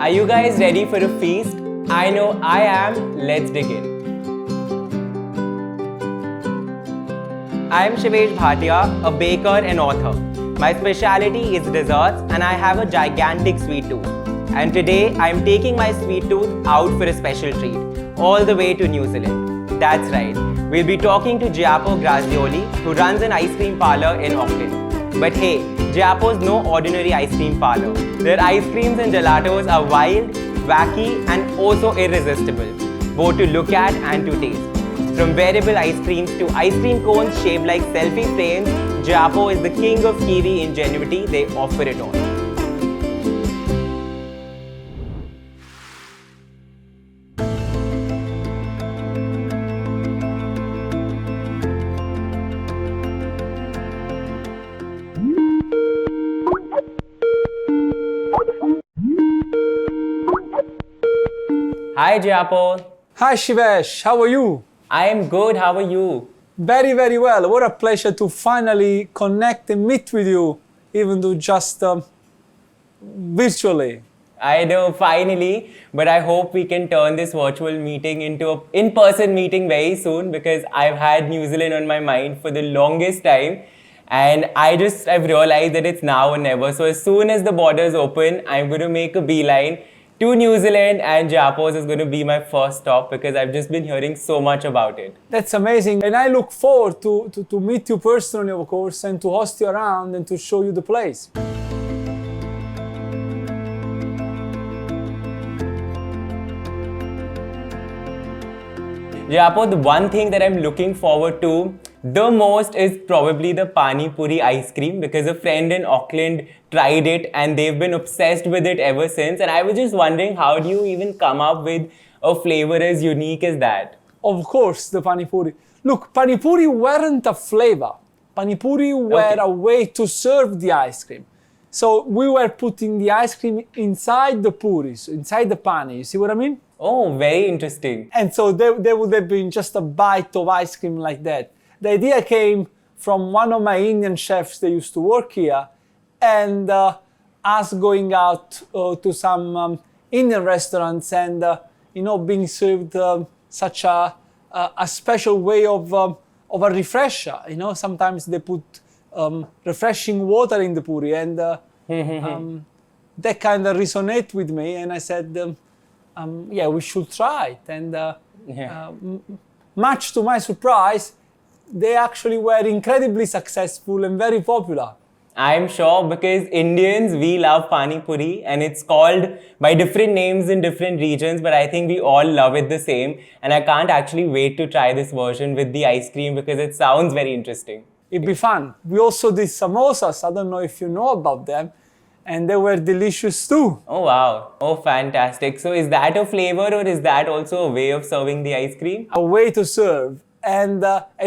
Are you guys ready for a feast? I know I am. Let's dig in. I am Shivesh Bhatia, a baker and author. My specialty is desserts and I have a gigantic sweet tooth. And today I am taking my sweet tooth out for a special treat, all the way to New Zealand. That's right, we'll be talking to Gianpaolo Grazioli, who runs an ice cream parlor in Auckland. But hey, Giapo's no ordinary ice cream parlor. Their ice creams and gelatos are wild, wacky and also irresistible, both to look at and to taste. From wearable ice creams to ice cream cones shaped like selfie frames, Giapo is the king of Kiwi ingenuity. They offer it all. Hi Giapo. Hi Shivesh, how are you? I am good, how are you? Very, very well. What a pleasure to finally connect and meet with you, even though just virtually. I know, finally, but I hope we can turn this virtual meeting into an in-person meeting very soon because I've had New Zealand on my mind for the longest time and I've realized that it's now or never. So as soon as the borders open, I'm going to make a beeline to New Zealand and Giapo's is going to be my first stop because I've just been hearing so much about it. That's amazing and I look forward to meet you personally, of course, and to host you around and to show you the place. Giapo, the one thing that I'm looking forward to the most is probably the Pani Puri ice cream because a friend in Auckland tried it and they've been obsessed with it ever since. And I was just wondering, how do you even come up with a flavor as unique as that? Of course, the Pani Puri. Look, Pani Puri weren't a flavor. Pani Puri were a way to serve the ice cream. So we were putting the ice cream inside the puris, inside the pani. You see what I mean? Oh, very interesting. And so there would have been just a bite of ice cream like that. The idea came from one of my Indian chefs that used to work here and us going out to some Indian restaurants and, being served such a special way of a refresher. Sometimes they put refreshing water in the puri and that kind of resonated with me and I said, we should try it. And much to my surprise, they actually were incredibly successful and very popular. I'm sure because Indians, we love Pani Puri and it's called by different names in different regions, but I think we all love it the same. And I can't actually wait to try this version with the ice cream because it sounds very interesting. It'd be fun. We also did samosas. I don't know if you know about them. And they were delicious too. Oh wow. Oh, fantastic. So is that a flavor or is that also a way of serving the ice cream? A way to serve. And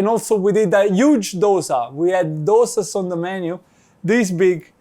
also we did a huge dosa. We had dosas on the menu, this big,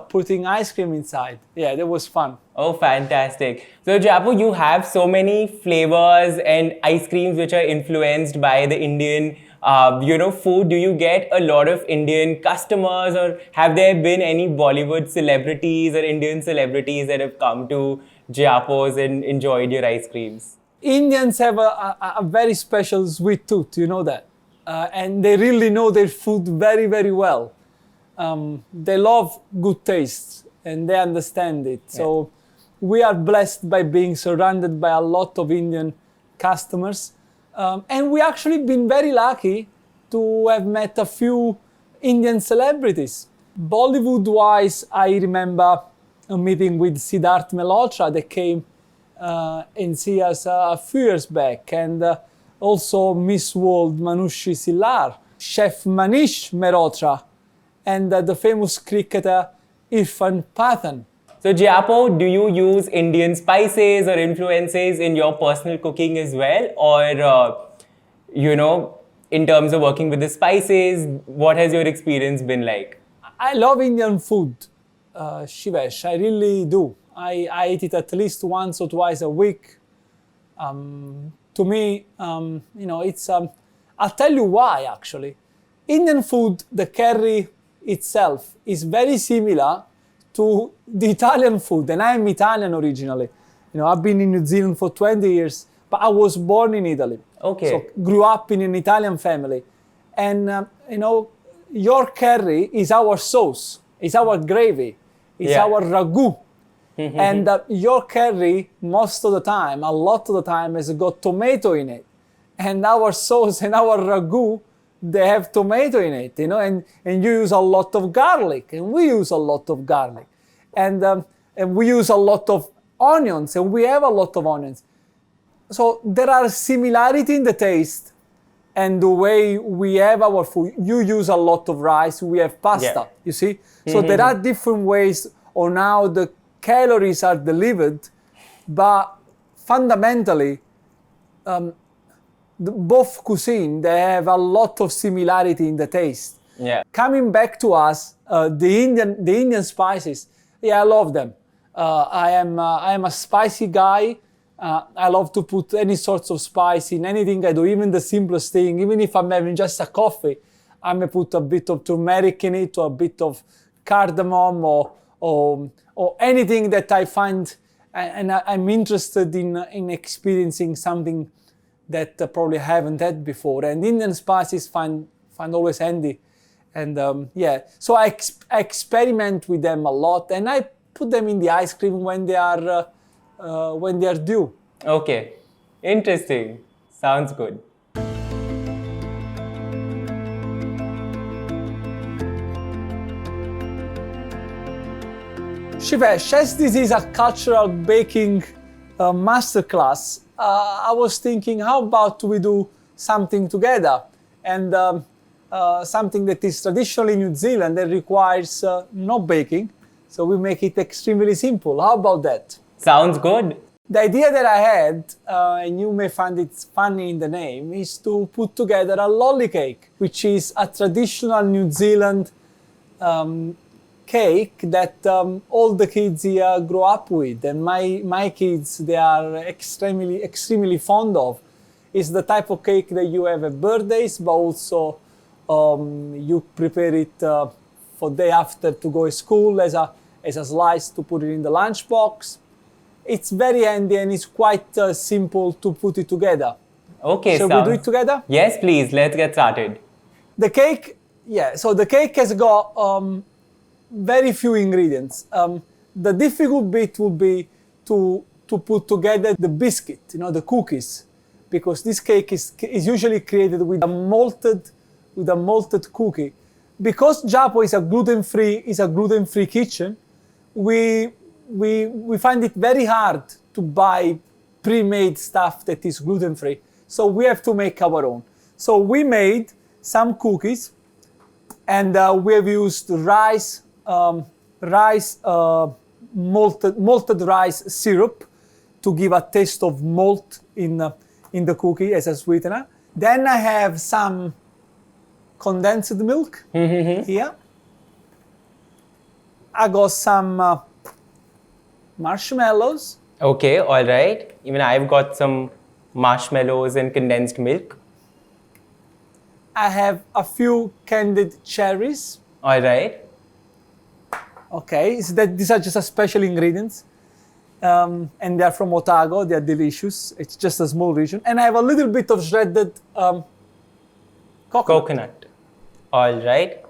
putting ice cream inside. Yeah, that was fun. Oh, fantastic. So Giapo, you have so many flavors and ice creams which are influenced by the Indian food. Do you get a lot of Indian customers or have there been any Bollywood celebrities or Indian celebrities that have come to Giapo's and enjoyed your ice creams? Indians have a very special sweet tooth, you know that. And they really know their food very, very well. They love good taste and they understand it. Yeah. So we are blessed by being surrounded by a lot of Indian customers. And we actually been very lucky to have met a few Indian celebrities. Bollywood-wise, I remember a meeting with Siddharth Malhotra that came and see us a few years back, and also Miss World Manushi Sillar, Chef Manish Mehrotra, and the famous cricketer Irfan Pathan. So Giapo, do you use Indian spices or influences in your personal cooking as well? Or, in terms of working with the spices, what has your experience been like? I love Indian food, Shivesh, I really do. I eat it at least once or twice a week. To me, it's, I'll tell you why actually. Indian food, the curry itself is very similar to the Italian food. And I'm Italian originally. You know, I've been in New Zealand for 20 years, but I was born in Italy. Okay. So grew up in an Italian family. And, you know, your curry is our sauce, is our gravy, is our ragu. And your curry, most of the time, a lot of the time, has got tomato in it. And our sauce and our ragu, they have tomato in it, you know, and you use a lot of garlic, and we use a lot of garlic. And we use a lot of onions, and we have a lot of onions. So there are similarities in the taste and the way we have our food. You use a lot of rice, we have pasta, you see? So there are different ways on how the calories are delivered, but fundamentally, both cuisine, they have a lot of similarity in the taste. Yeah. Coming back to us, the Indian spices, I love them. I am a spicy guy. I love to put any sorts of spice in anything I do, even the simplest thing. Even if I'm having just a coffee, I may put a bit of turmeric in it, or a bit of cardamom, or anything that I find, and I'm interested in experiencing something that probably haven't had before. And Indian spices find always handy. And so I experiment with them a lot, and I put them in the ice cream when they are due. Okay. Interesting. Sounds good. Shivesh, as this is a cultural baking masterclass, I was thinking, how about we do something together? And something that is traditionally New Zealand that requires no baking. So we make it extremely simple. How about that? Sounds good. The idea that I had, and you may find it funny in the name, is to put together a lolly cake, which is a traditional New Zealand cake that all the kids here grow up with, and my kids, they are extremely fond of. It's the type of cake that you have at birthdays, but also you prepare it for day after to go to school as a slice to put it in the lunchbox. It's very handy, and it's quite simple to put it together. Okay, so we do it together? Yes, please. Let's get started. The cake, so the cake has got very few ingredients. The difficult bit would be to put together the biscuit, the cookies, because this cake is usually created with a malted cookie. Because Giapo is a gluten-free kitchen, we find it very hard to buy pre-made stuff that is gluten-free. So we have to make our own. So we made some cookies, and we have used malted rice syrup to give a taste of malt in the cookie as a sweetener. Then I have some condensed milk here. I got some marshmallows. Okay, all right. Even I've got some marshmallows and condensed milk. I have a few candied cherries. All right. Okay, so these are just a special ingredients. And they're from Otago. They're delicious. It's just a small region. And I have a little bit of shredded coconut. All right.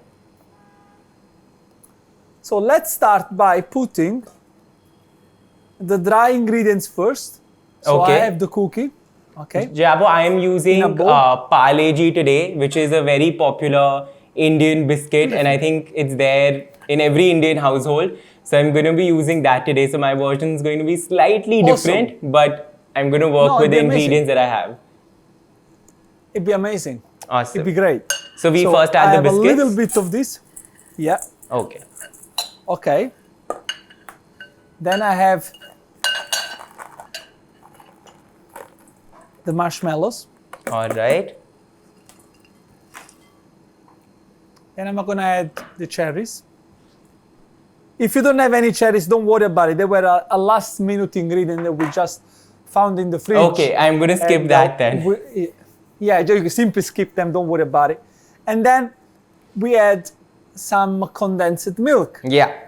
So let's start by putting the dry ingredients first. So Okay. I have the cookie. Okay. Giapo, I am using Parle-G today, which is a very popular Indian biscuit, and I think it's there in every Indian household. So I'm going to be using that today. So my version is going to be slightly different, but I'm going to work with the ingredients that I have. It'd be amazing. Awesome. It'd be great. So we first add the biscuits. I have a little bit of this. Yeah. Okay. Okay. Then I have the marshmallows. All right. And I'm going to add the cherries. If you don't have any cherries, don't worry about it. They were a last-minute ingredient that we just found in the fridge. Okay, I'm going to skip that then. You can simply skip them. Don't worry about it. And then we add some condensed milk. Yeah.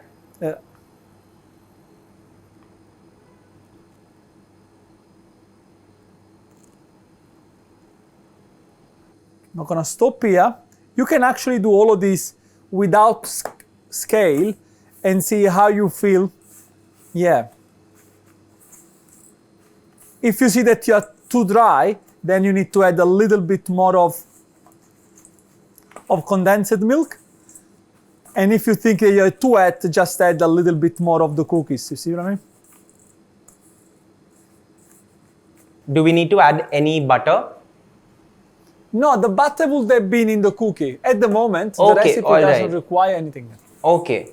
I'm gonna stop here. You can actually do all of this without scale and see how you feel. Yeah. If you see that you are too dry, then you need to add a little bit more of condensed milk. And if you think you're too wet, just add a little bit more of the cookies. You see what I mean? Do we need to add any butter? No, the butter would have been in the cookie. At the moment, the Okay, recipe all doesn't right. require anything. Okay.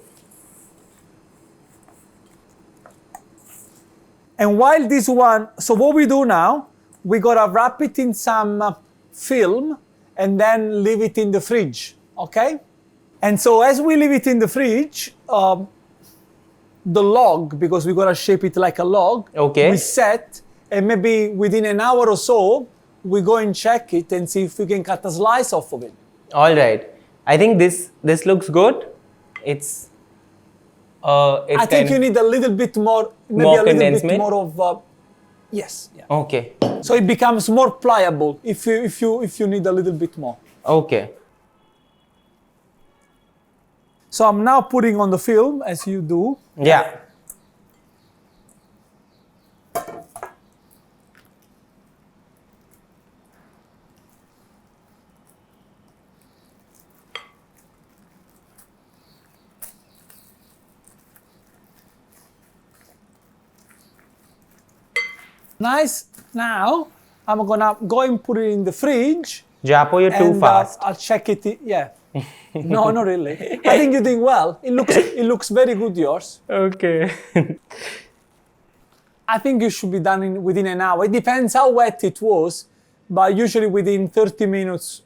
And while this one, so what we do now, we gotta wrap it in some film and then leave it in the fridge, okay? And so as we leave it in the fridge, the log, because we gotta shape it like a log, Okay. we set, and maybe within an hour or so, we go and check it and see if we can cut a slice off of it. All right. I think this looks good. It's I think you need a little bit more, maybe More a little condensed bit milk? more of, yes. Yeah. Okay. So it becomes more pliable if you need a little bit more. Okay. So I'm now putting on the film as you do. Yeah. Nice. Now I'm gonna go and put it in the fridge. Giapo, you're too And fast. I'll check it. Yeah. No, not really. I think you're doing well. It looks very good, yours. Okay. I think you should be done within an hour. It depends how wet it was, but usually within 30 minutes.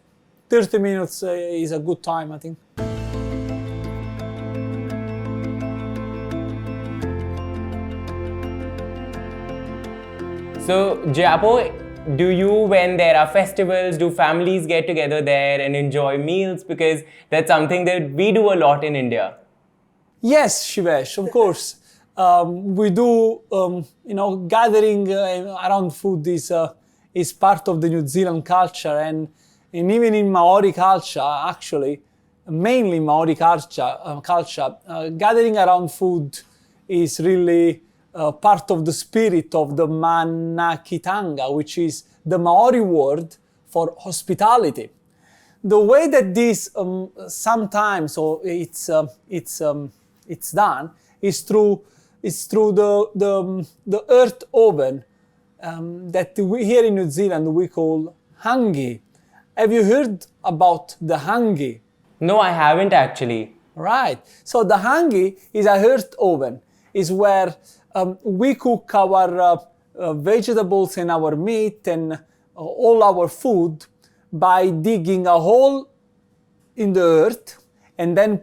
30 minutes is a good time, I think. So, Giapo, do you, when there are festivals, do families get together there and enjoy meals? Because that's something that we do a lot in India. Yes, Shivesh, of course. We do, gathering around food is part of the New Zealand culture, and even in Maori culture, actually, mainly Maori culture, gathering around food is really part of the spirit of the Manakitanga, which is the Maori word for hospitality. The way that this sometimes, or it's done, is through the earth oven that we here in New Zealand we call hangi. Have you heard about the hangi? No, I haven't actually. Right. So the hangi is a earth oven. Is where we cook our vegetables and our meat and all our food by digging a hole in the earth and then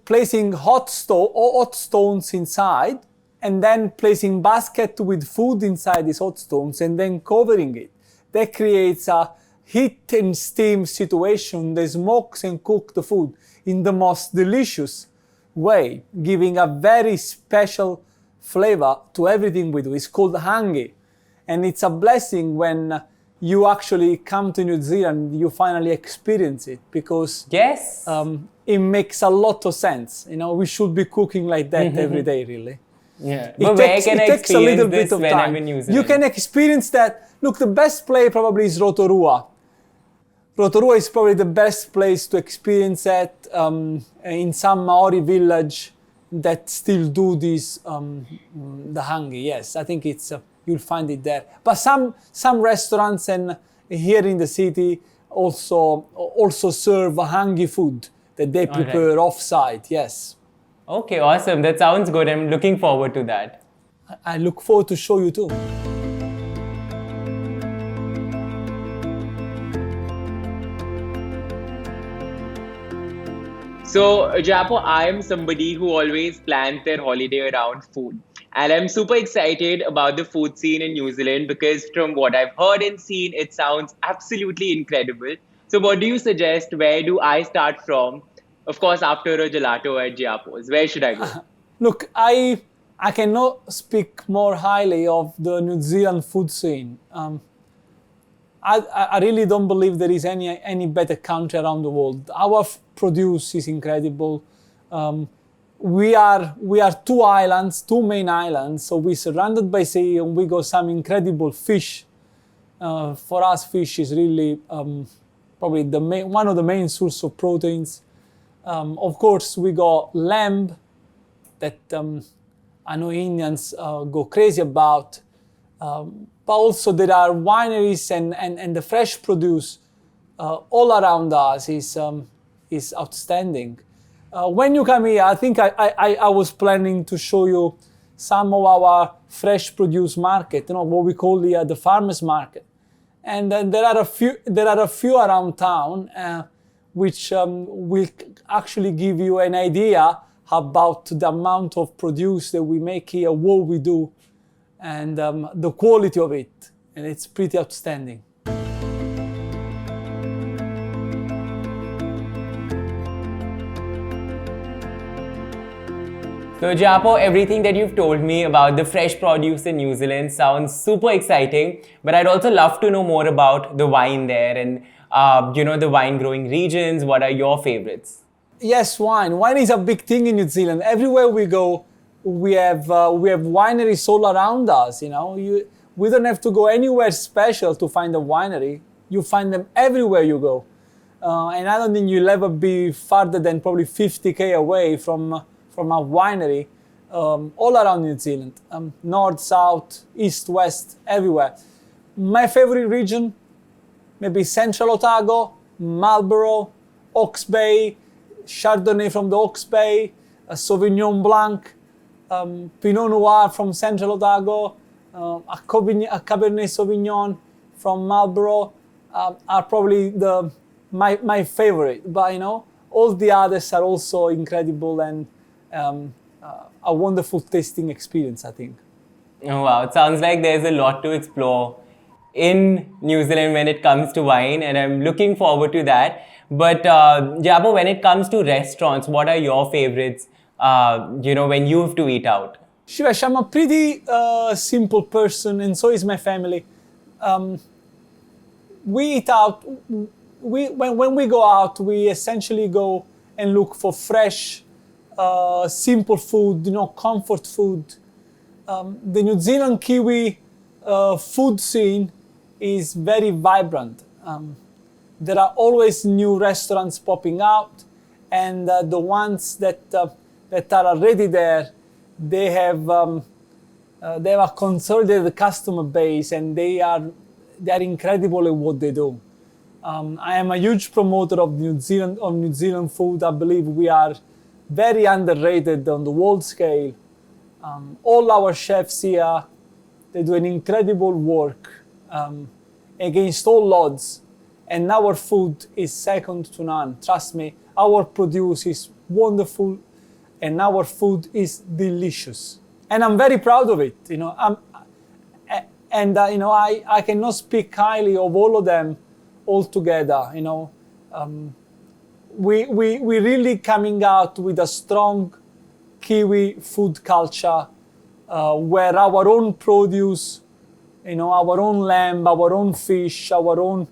placing hot stones inside, and then placing basket with food inside these hot stones and then covering it. That creates a heat and steam situation that smokes and cooks the food in the most delicious way, giving a very special flavor to everything we do. It's called hangi, and it's a blessing when you actually come to New Zealand, you finally experience it, because Yes. it makes a lot of sense. We should be cooking like that every day, really. Yeah. But where can I experience this when I'm in New Zealand? You can experience that. Look, the best place probably is Rotorua. Rotorua is probably the best place to experience that in some Maori village that still do this, the hangi. Yes, I think it's you'll find it there. But some restaurants and here in the city also serve hangi food that they prepare off-site. Yes. Okay, awesome. That sounds good. I'm looking forward to that. I look forward to show you too. So, Giapo, I am somebody who always plans their holiday around food. And I'm super excited about the food scene in New Zealand because from what I've heard and seen, it sounds absolutely incredible. So what do you suggest? Where do I start from? Of course, after a gelato at Giapo's. Where should I go? Look, I cannot speak more highly of the New Zealand food scene. I really don't believe there is any better country around the world. Our produce is incredible. We are two main islands, so we're surrounded by sea, and we got some incredible fish. For us, fish is really probably one of the main source of proteins. Of course, we got lamb that I know Indians go crazy about. But also there are wineries and the fresh produce all around us is outstanding. When you come here, I think I was planning to show you some of our fresh produce market, what we call the farmers market. And there are a few around town which will actually give you an idea about the amount of produce that we make here, what we do, and the quality of it. And it's pretty outstanding. So Giapo, everything that you've told me about the fresh produce in New Zealand sounds super exciting, but I'd also love to know more about the wine there and the wine growing regions. What are your favorites? Yes, wine. Wine is a big thing in New Zealand. Everywhere we go, we have wineries all around us. We don't have to go anywhere special to find a winery. You find them everywhere you go, and I don't think you'll ever be farther than probably 50k away from a winery all around New Zealand, north, south, east, west, everywhere. My favorite region, maybe Central Otago, Marlborough, Hawke's Bay, Chardonnay from the Hawke's Bay, Sauvignon Blanc, Pinot Noir from Central Otago, a Cabernet Sauvignon from Marlborough are probably my favorite. But all the others are also incredible and a wonderful tasting experience, I think. Oh wow, it sounds like there's a lot to explore in New Zealand when it comes to wine, and I'm looking forward to that. But Giapo, when it comes to restaurants, what are your favorites, when you have to eat out? Shivesh, I'm a pretty simple person, and so is my family. We eat out. When we go out, we essentially go and look for fresh, simple food, comfort food. The New Zealand Kiwi food scene is very vibrant. There are always new restaurants popping out, and the ones that are already there, they have a consolidated customer base, and they are incredible at what they do. I am a huge promoter of New Zealand food. I believe we are very underrated on the world scale. All our chefs here, they do an incredible work against all odds, and our food is second to none. Trust me, our produce is wonderful, and our food is delicious, and I'm very proud of it. I cannot speak highly of all of them all together. We really coming out with a strong Kiwi food culture where our own produce, our own lamb, our own fish, our own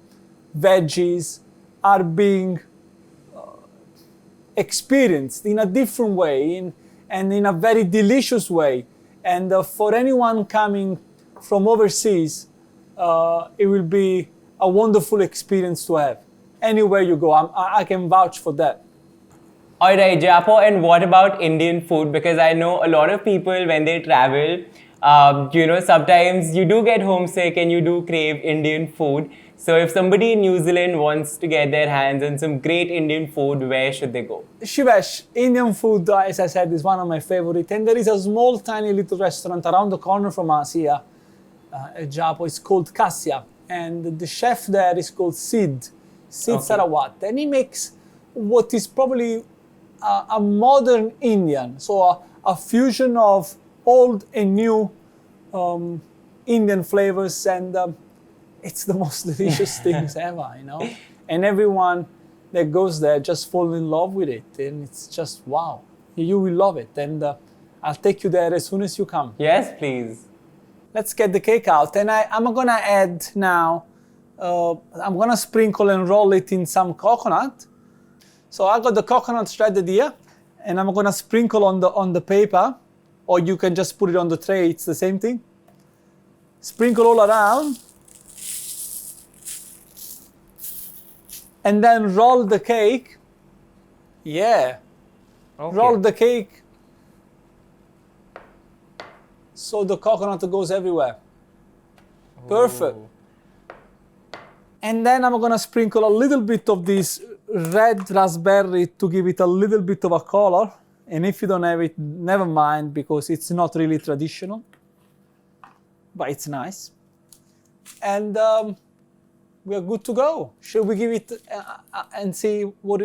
veggies are being experienced in a different way and in a very delicious way. And for anyone coming from overseas, it will be a wonderful experience to have. Anywhere you go, I can vouch for that. All right, Giapo, and what about Indian food? Because I know a lot of people, when they travel, sometimes you do get homesick and you do crave Indian food. So if somebody in New Zealand wants to get their hands on some great Indian food, where should they go? Shivesh, Indian food, as I said, is one of my favorites. And there is a small, tiny little restaurant around the corner from us here at Giapo. It's called Kassia. And the chef there is called Sid Sarawat. And he makes what is probably a modern Indian. So a fusion of old and new Indian flavors. And it's the most delicious things ever, And everyone that goes there just falls in love with it. And it's just, wow, you will love it. And I'll take you there as soon as you come. Yes, please. Let's get the cake out. And I'm going to add now I'm gonna sprinkle and roll it in some coconut. So I got the coconut shredded here, and I'm gonna sprinkle on the paper, or you can just put it on the tray, it's the same thing. Sprinkle all around, and then roll the cake. Yeah, Okay. roll the cake so the coconut goes everywhere. Perfect. Ooh. And then I'm gonna sprinkle a little bit of this red raspberry to give it a little bit of a color. And if you don't have it, never mind, because it's not really traditional, but it's nice. And we are good to go. Shall we give it and see what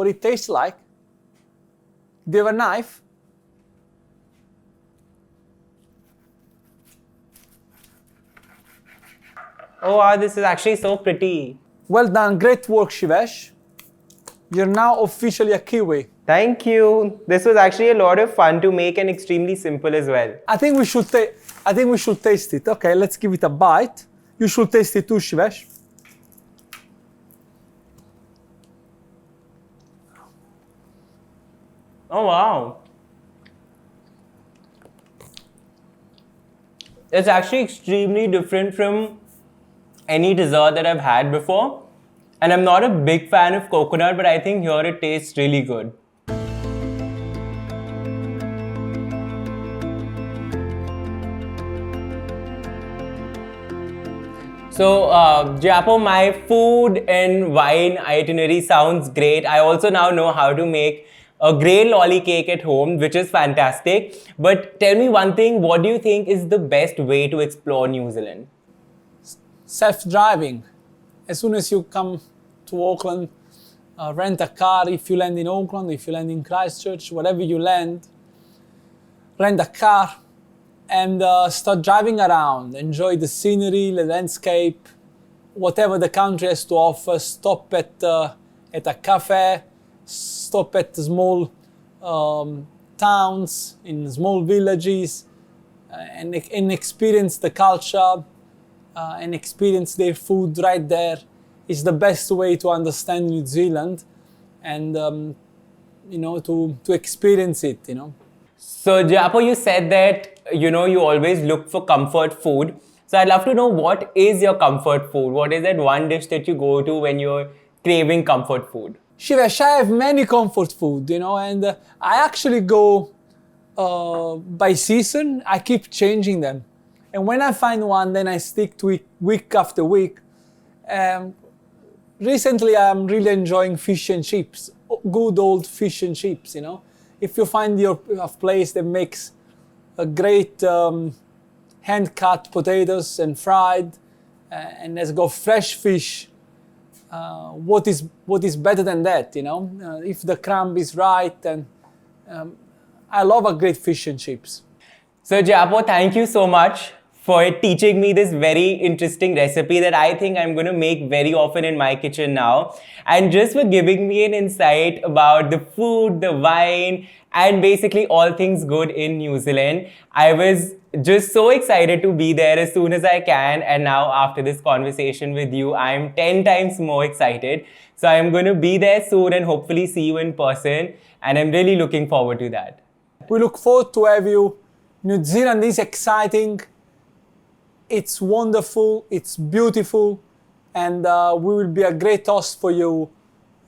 it tastes like? Do you have a knife? Oh wow, this is actually so pretty. Well done, great work, Shivesh. You're now officially a Kiwi. Thank you. This was actually a lot of fun to make and extremely simple as well. I think we should taste it. Okay, let's give it a bite. You should taste it too, Shivesh. Oh wow. It's actually extremely different from any dessert that I've had before. And I'm not a big fan of coconut, but I think here it tastes really good. So, Giapo, my food and wine itinerary sounds great. I also now know how to make a great lolly cake at home, which is fantastic. But tell me one thing, what do you think is the best way to explore New Zealand? Self-driving. As soon as you come to Auckland, rent a car if you land in Auckland, if you land in Christchurch, wherever you land, rent a car and start driving around. Enjoy the scenery, the landscape, whatever the country has to offer. Stop at a cafe, stop at small towns, in small villages, and experience the culture and experience their food right there. Is the best way to understand New Zealand and to experience it, So, Giapo, you said that, you always look for comfort food. So, I'd love to know, what is your comfort food? What is that one dish that you go to when you're craving comfort food? Shivesh, I have many comfort food, and I actually go by season. I keep changing them. And when I find one, then I stick to it week after week. Recently, I'm really enjoying fish and chips, good old fish and chips, If you find a place that makes a great hand-cut potatoes and fried, and has got fresh fish, what is better than that, If the crumb is right, and I love a great fish and chips. So, Giapo, thank you so much for teaching me this very interesting recipe that I think I'm going to make very often in my kitchen now. And just for giving me an insight about the food, the wine, and basically all things good in New Zealand. I was just so excited to be there as soon as I can. And now after this conversation with you, I'm 10 times more excited. So I'm going to be there soon and hopefully see you in person. And I'm really looking forward to that. We look forward to have you. New Zealand is exciting. It's wonderful, it's beautiful, and we will be a great host for you,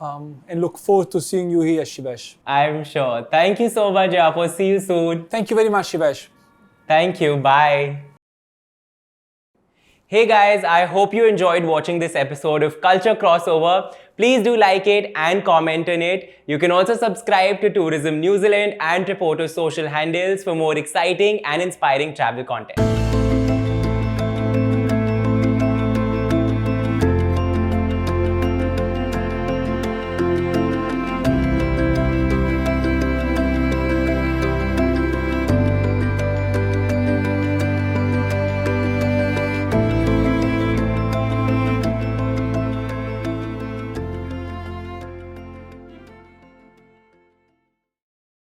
and look forward to seeing you here, Shivesh. I'm sure. Thank you so much, Giapo. See you soon. Thank you very much, Shivesh. Thank you. Bye. Hey guys, I hope you enjoyed watching this episode of Culture Crossover. Please do like it and comment on it. You can also subscribe to Tourism New Zealand and Tripoto's social handles for more exciting and inspiring travel content.